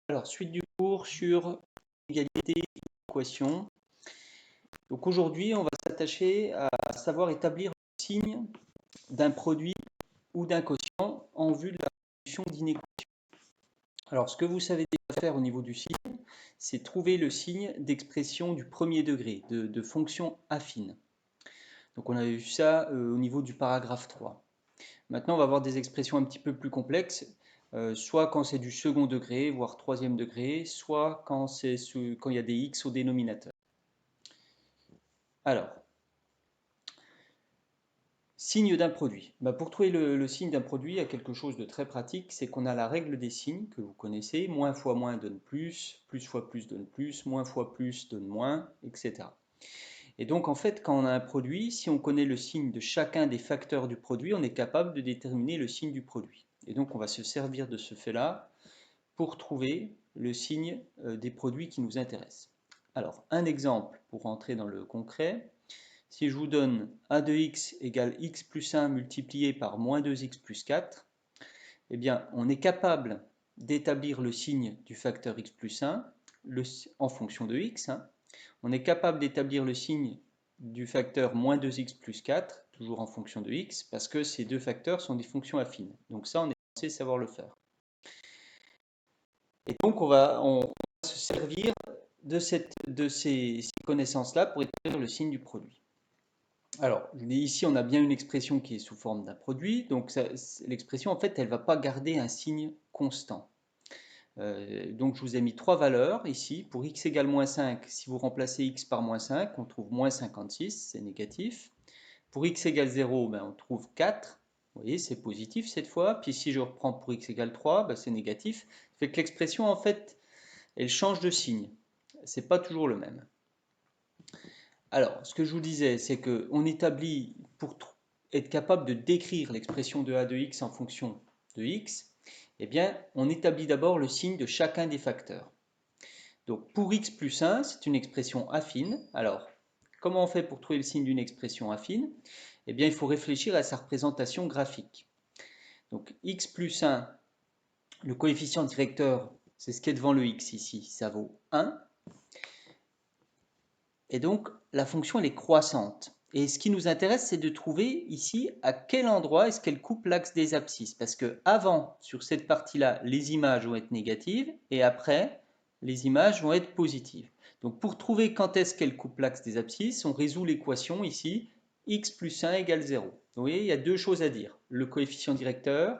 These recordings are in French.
Alors, suite du cours sur l'égalité et l'équation. Donc aujourd'hui, on va s'attacher à savoir établir le signe d'un produit ou d'un quotient en vue de la résolution d'une équation. Alors, ce que vous savez déjà faire au niveau du signe, c'est trouver le signe d'expression du premier degré, de fonction affine. Donc on avait vu ça au niveau du paragraphe 3. Maintenant, on va avoir des expressions un petit peu plus complexes, soit quand c'est du second degré, voire troisième degré, soit quand il y a des x au dénominateur. Alors, signe d'un produit. Pour trouver le signe d'un produit, il y a quelque chose de très pratique, c'est qu'on a la règle des signes que vous connaissez, moins fois moins donne plus fois plus donne plus, moins fois plus donne moins, etc. Et donc en fait, quand on a un produit, si on connaît le signe de chacun des facteurs du produit, on est capable de déterminer le signe du produit. Et donc on va se servir de ce fait-là pour trouver le signe des produits qui nous intéressent. Alors, un exemple pour rentrer dans le concret. Si je vous donne a de x égale x plus 1 multiplié par moins 2x plus 4, eh bien, on est capable d'établir le signe du facteur x plus 1 en fonction de x. On est capable d'établir le signe du facteur moins 2x plus 4, toujours en fonction de x, parce que ces deux facteurs sont des fonctions affines. Donc ça, on est censé savoir le faire. Et donc, on va se servir de ces connaissances-là pour établir le signe du produit. Alors, ici, on a bien une expression qui est sous forme d'un produit. Donc, l'expression, en fait, elle ne va pas garder un signe constant. Donc, je vous ai mis trois valeurs ici. Pour x égale moins 5, si vous remplacez x par moins 5, on trouve moins 56, c'est négatif. Pour x égale 0, on trouve 4. Vous voyez, c'est positif cette fois. Puis si je reprends pour x égale 3, c'est négatif. Ça fait que l'expression, en fait, elle change de signe. C'est pas toujours le même. Alors, ce que je vous disais, c'est qu'on établit, pour être capable de décrire l'expression de a de x en fonction de x, eh bien, on établit d'abord le signe de chacun des facteurs. Donc, pour x plus 1, c'est une expression affine. Alors, comment on fait pour trouver le signe d'une expression affine? Eh bien, il faut réfléchir à sa représentation graphique. Donc, x plus 1, le coefficient directeur, c'est ce qui est devant le x ici, ça vaut 1. Et donc, la fonction, elle est croissante. Et ce qui nous intéresse, c'est de trouver ici à quel endroit est-ce qu'elle coupe l'axe des abscisses. Parce que avant, sur cette partie-là, les images vont être négatives, et après, les images vont être positives. Donc, pour trouver quand est-ce qu'elle coupe l'axe des abscisses, on résout l'équation ici, x plus 1 égale 0. Vous voyez, il y a deux choses à dire. Le coefficient directeur,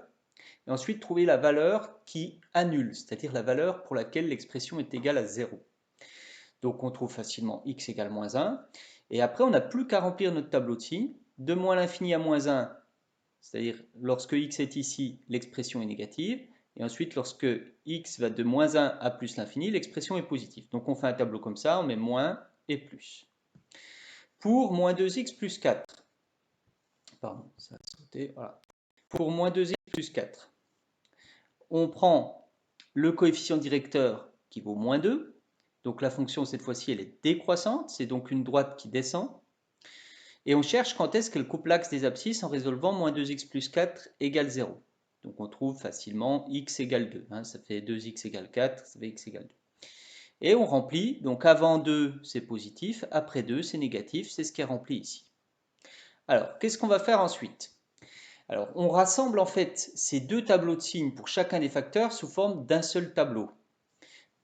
et ensuite trouver la valeur qui annule, c'est-à-dire la valeur pour laquelle l'expression est égale à 0. Donc on trouve facilement x égale moins 1. Et après, on n'a plus qu'à remplir notre tableau de signes. De moins l'infini à moins 1, c'est-à-dire lorsque x est ici, l'expression est négative. Et ensuite, lorsque x va de moins 1 à plus l'infini, l'expression est positive. Donc on fait un tableau comme ça, on met moins et plus. Pour moins 2x plus 4, pardon, ça a sauté, voilà. Pour moins 2x plus 4, on prend le coefficient directeur qui vaut moins 2. Donc la fonction, cette fois-ci, elle est décroissante, c'est donc une droite qui descend. Et on cherche quand est-ce qu'elle coupe l'axe des abscisses en résolvant moins 2x plus 4 égale 0. Donc on trouve facilement x égale 2. Ça fait 2x égale 4, ça fait x égale 2. Et on remplit, donc avant 2 c'est positif, après 2 c'est négatif, c'est ce qui est rempli ici. Alors, qu'est-ce qu'on va faire ensuite? Alors, on rassemble en fait ces deux tableaux de signes pour chacun des facteurs sous forme d'un seul tableau.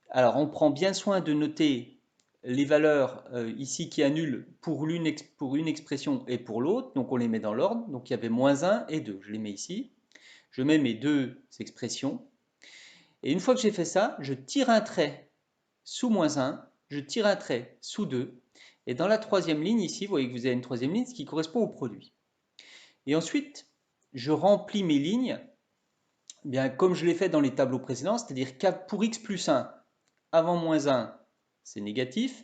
Alors, on prend bien soin de noter les valeurs ici qui annulent pour une expression et pour l'autre. Donc, on les met dans l'ordre. Donc, il y avait moins 1 et 2. Je les mets ici. Je mets mes deux expressions. Et une fois que j'ai fait ça, je tire un trait sous moins 1. Je tire un trait sous 2. Et dans la troisième ligne, ici, vous voyez que vous avez une troisième ligne, ce qui correspond au produit. Et ensuite, je remplis mes lignes bien comme je l'ai fait dans les tableaux précédents, c'est-à-dire que pour x plus 1, avant moins 1, c'est négatif,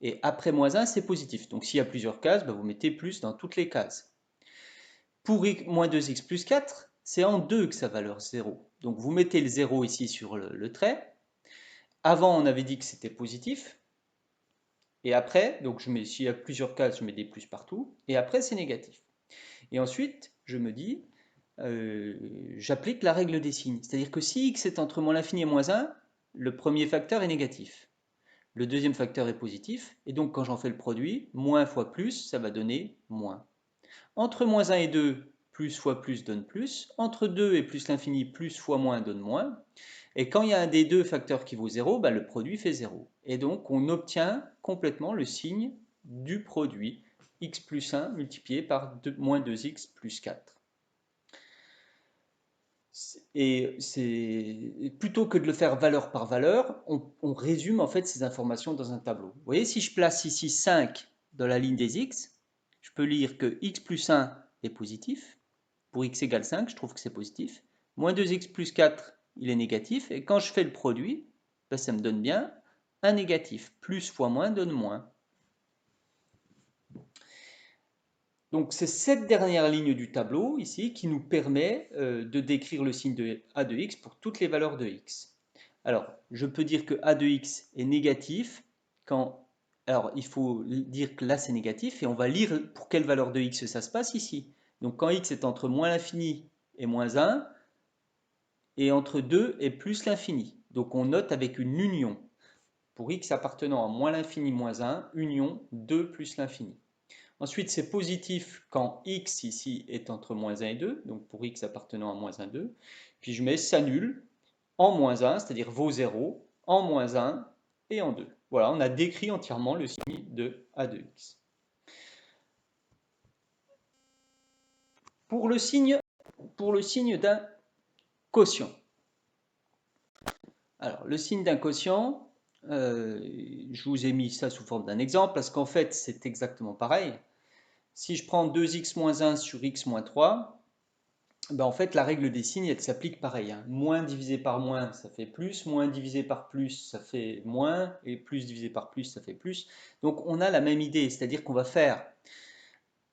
et après moins 1, c'est positif. Donc s'il y a plusieurs cases, vous mettez plus dans toutes les cases. Pour moins 2x plus 4, c'est en 2 que sa valeur 0. Donc vous mettez le 0 ici sur le trait. Avant, on avait dit que c'était positif. Et après, donc s'il y a plusieurs cases, je mets des plus partout. Et après, c'est négatif. Et ensuite, je me dis, j'applique la règle des signes. C'est-à-dire que si x est entre moins l'infini et moins 1, le premier facteur est négatif. Le deuxième facteur est positif, et donc quand j'en fais le produit, moins fois plus, ça va donner moins. Entre moins 1 et 2, plus fois plus donne plus. Entre 2 et plus l'infini, plus fois moins donne moins. Et quand il y a un des deux facteurs qui vaut 0, bah, le produit fait 0. Et donc on obtient complètement le signe du produit x plus 1 multiplié par moins 2x plus 4. Et plutôt que de le faire valeur par valeur, on résume en fait ces informations dans un tableau. Vous voyez, si je place ici 5 dans la ligne des x, je peux lire que x plus 1 est positif. Pour x égale 5, je trouve que c'est positif. Moins 2x plus 4, il est négatif. Et quand je fais le produit, ben ça me donne bien un négatif. Plus fois moins donne moins. Donc c'est cette dernière ligne du tableau ici qui nous permet de décrire le signe de a de x pour toutes les valeurs de x. Alors, je peux dire que a de x est négatif quand... Alors, il faut dire que là c'est négatif et on va lire pour quelle valeur de x ça se passe ici. Donc quand x est entre moins l'infini et moins 1, et entre 2 et plus l'infini. Donc on note avec une union. Pour x appartenant à moins l'infini moins 1, union 2 plus l'infini. Ensuite, c'est positif quand x ici est entre moins 1 et 2, donc pour x appartenant à moins 1, 2. Puis je mets s'annule en moins 1, c'est-à-dire vaut 0, en moins 1 et en 2. Voilà, on a décrit entièrement le signe de a de x. Pour le signe d'un quotient. Alors, le signe d'un quotient, je vous ai mis ça sous forme d'un exemple parce qu'en fait, c'est exactement pareil. Si je prends 2x moins 1 sur x moins 3, ben en fait, la règle des signes, elle s'applique pareil. Hein. Moins divisé par moins, ça fait plus. Moins divisé par plus, ça fait moins. Et plus divisé par plus, ça fait plus. Donc, on a la même idée. C'est-à-dire qu'on va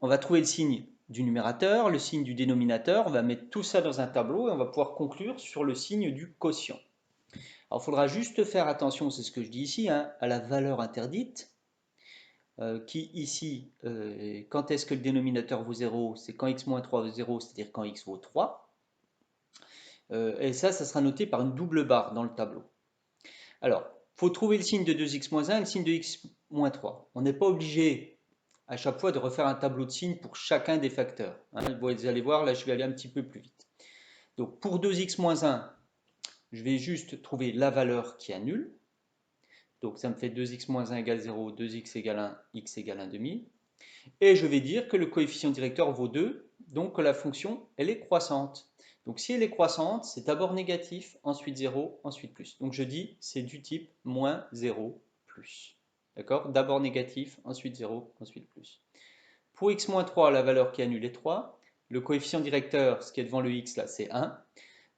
on va trouver le signe du numérateur, le signe du dénominateur. On va mettre tout ça dans un tableau et on va pouvoir conclure sur le signe du quotient. Alors, il faudra juste faire attention, c'est ce que je dis ici, hein, à la valeur interdite. Qui ici, quand est-ce que le dénominateur vaut 0? C'est quand x moins 3 vaut 0, c'est-à-dire quand x vaut 3. Et ça sera noté par une double barre dans le tableau. Alors, il faut trouver le signe de 2x moins 1 et le signe de x moins 3. On n'est pas obligé à chaque fois de refaire un tableau de signes pour chacun des facteurs. Hein, vous allez voir, là je vais aller un petit peu plus vite. Donc pour 2x moins 1, je vais juste trouver la valeur qui annule. Donc ça me fait 2x moins 1 égale 0, 2x égale 1, x égale 1 demi. Et je vais dire que le coefficient directeur vaut 2, donc que la fonction, elle est croissante. Donc si elle est croissante, c'est d'abord négatif, ensuite 0, ensuite plus. Donc je dis, c'est du type moins 0, plus. D'accord? D'abord négatif, ensuite 0, ensuite plus. Pour x moins 3, la valeur qui annule est 3. Le coefficient directeur, ce qui est devant le x là, c'est 1.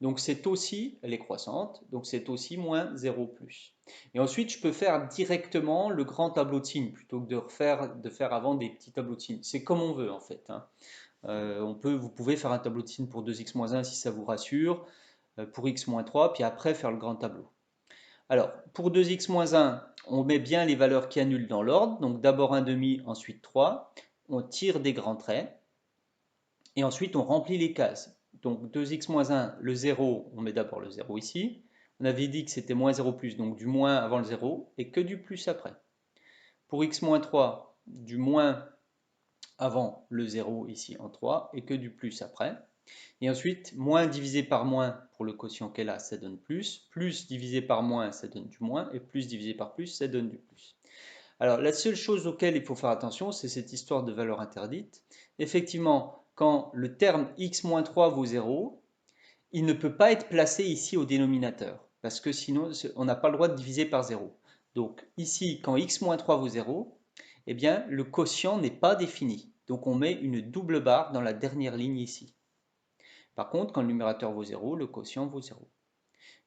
Donc c'est aussi, elle est croissante, donc c'est aussi moins 0 plus. Et ensuite, je peux faire directement le grand tableau de signes plutôt que de faire avant des petits tableaux de signes. C'est comme on veut en fait. Hein. Vous pouvez faire un tableau de signes pour 2x moins 1 si ça vous rassure, pour x moins 3, puis après faire le grand tableau. Alors, pour 2x moins 1, on met bien les valeurs qui annulent dans l'ordre, donc d'abord 1 demi, ensuite 3. On tire des grands traits, et ensuite on remplit les cases. Donc 2x moins 1, le 0, on met d'abord le 0 ici. On avait dit que c'était moins 0 plus, donc du moins avant le 0, et que du plus après. Pour x moins 3, du moins avant le 0 ici en 3, et que du plus après. Et ensuite, moins divisé par moins pour le quotient qu'elle a, ça donne plus. Plus divisé par moins, ça donne du moins. Et plus divisé par plus, ça donne du plus. Alors, la seule chose auquel il faut faire attention, c'est cette histoire de valeur interdite. Effectivement, quand le terme x-3 vaut 0, il ne peut pas être placé ici au dénominateur, parce que sinon, on n'a pas le droit de diviser par 0. Donc ici, quand x-3 vaut 0, eh bien, le quotient n'est pas défini. Donc on met une double barre dans la dernière ligne ici. Par contre, quand le numérateur vaut 0, le quotient vaut 0.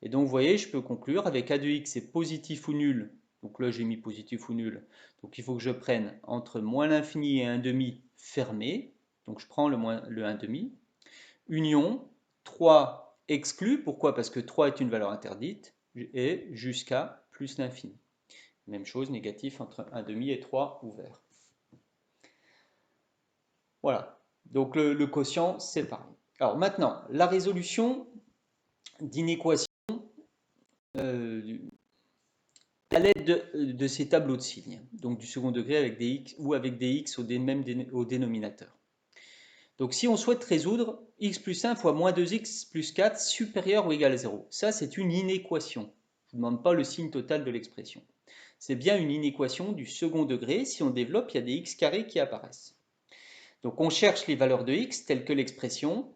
Et donc, vous voyez, je peux conclure avec a de x c'est positif ou nul. Donc là, j'ai mis positif ou nul. Donc il faut que je prenne entre moins l'infini et 1 demi fermé. Donc je prends le 1 demi. Union 3 exclu. Pourquoi? Parce que 3 est une valeur interdite. Et jusqu'à plus l'infini. Même chose, négatif entre 1 demi et 3 ouvert. Voilà. Donc le quotient, c'est pareil. Alors maintenant, la résolution d'une équation à l'aide de ces tableaux de signes, donc du second degré avec des x ou avec des x au dénominateur. Donc si on souhaite résoudre x plus 1 fois moins 2x plus 4 supérieur ou égal à 0, ça c'est une inéquation. Je ne vous demande pas le signe total de l'expression. C'est bien une inéquation du second degré. Si on développe, il y a des x carrés qui apparaissent. Donc on cherche les valeurs de x telles que l'expression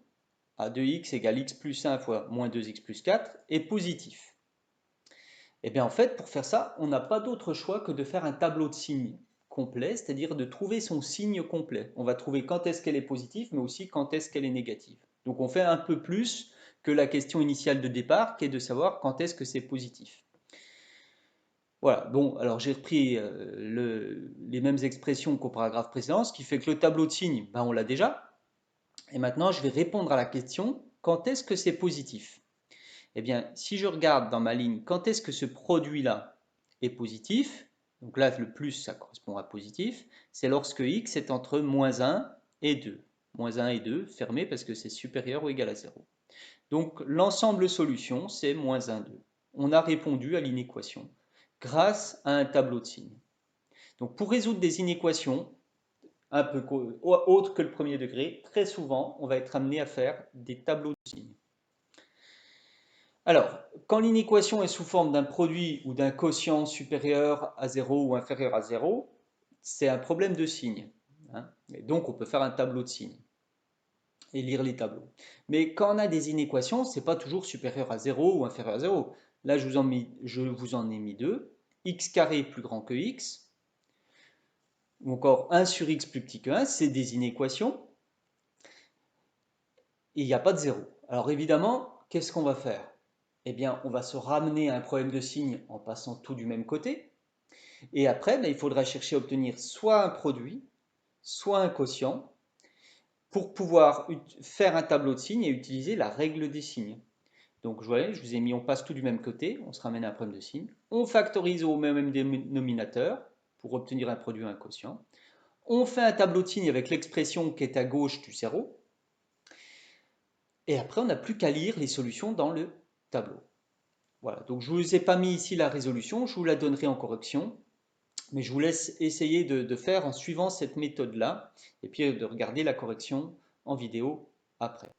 a de x égale x plus 1 fois moins 2x plus 4 est positif. Et bien en fait, pour faire ça, on n'a pas d'autre choix que de faire un tableau de signes complet, c'est-à-dire de trouver son signe complet. On va trouver quand est-ce qu'elle est positive, mais aussi quand est-ce qu'elle est négative. Donc on fait un peu plus que la question initiale de départ, qui est de savoir quand est-ce que c'est positif. Voilà, bon, alors j'ai repris les mêmes expressions qu'au paragraphe précédent, ce qui fait que le tableau de signes, ben, on l'a déjà. Et maintenant, je vais répondre à la question, quand est-ce que c'est positif? Eh bien, si je regarde dans ma ligne, quand est-ce que ce produit-là est positif? Donc là, le plus, ça correspond à positif. C'est lorsque x est entre moins 1 et 2. Moins 1 et 2, fermé parce que c'est supérieur ou égal à 0. Donc l'ensemble solution, c'est moins 1, 2. On a répondu à l'inéquation grâce à un tableau de signes. Donc pour résoudre des inéquations un peu autres que le premier degré, très souvent, on va être amené à faire des tableaux de signes. Alors, quand l'inéquation est sous forme d'un produit ou d'un quotient supérieur à 0 ou inférieur à 0, c'est un problème de signes. Hein, et donc, on peut faire un tableau de signes et lire les tableaux. Mais quand on a des inéquations, ce n'est pas toujours supérieur à 0 ou inférieur à 0. Là, je vous en ai mis deux. X carré plus grand que x, ou encore 1 sur x plus petit que 1, c'est des inéquations. Et il n'y a pas de 0. Alors évidemment, qu'est-ce qu'on va faire? Eh bien, on va se ramener à un problème de signes en passant tout du même côté. Et après, ben, il faudra chercher à obtenir soit un produit, soit un quotient, pour pouvoir faire un tableau de signes et utiliser la règle des signes. Donc, je vous ai mis, on passe tout du même côté, on se ramène à un problème de signes. On factorise au même dénominateur pour obtenir un produit ou un quotient. On fait un tableau de signes avec l'expression qui est à gauche du 0. Et après, on n'a plus qu'à lire les solutions dans le tableau. Voilà, donc je ne vous ai pas mis ici la résolution, je vous la donnerai en correction, mais je vous laisse essayer de faire en suivant cette méthode-là, et puis de regarder la correction en vidéo après.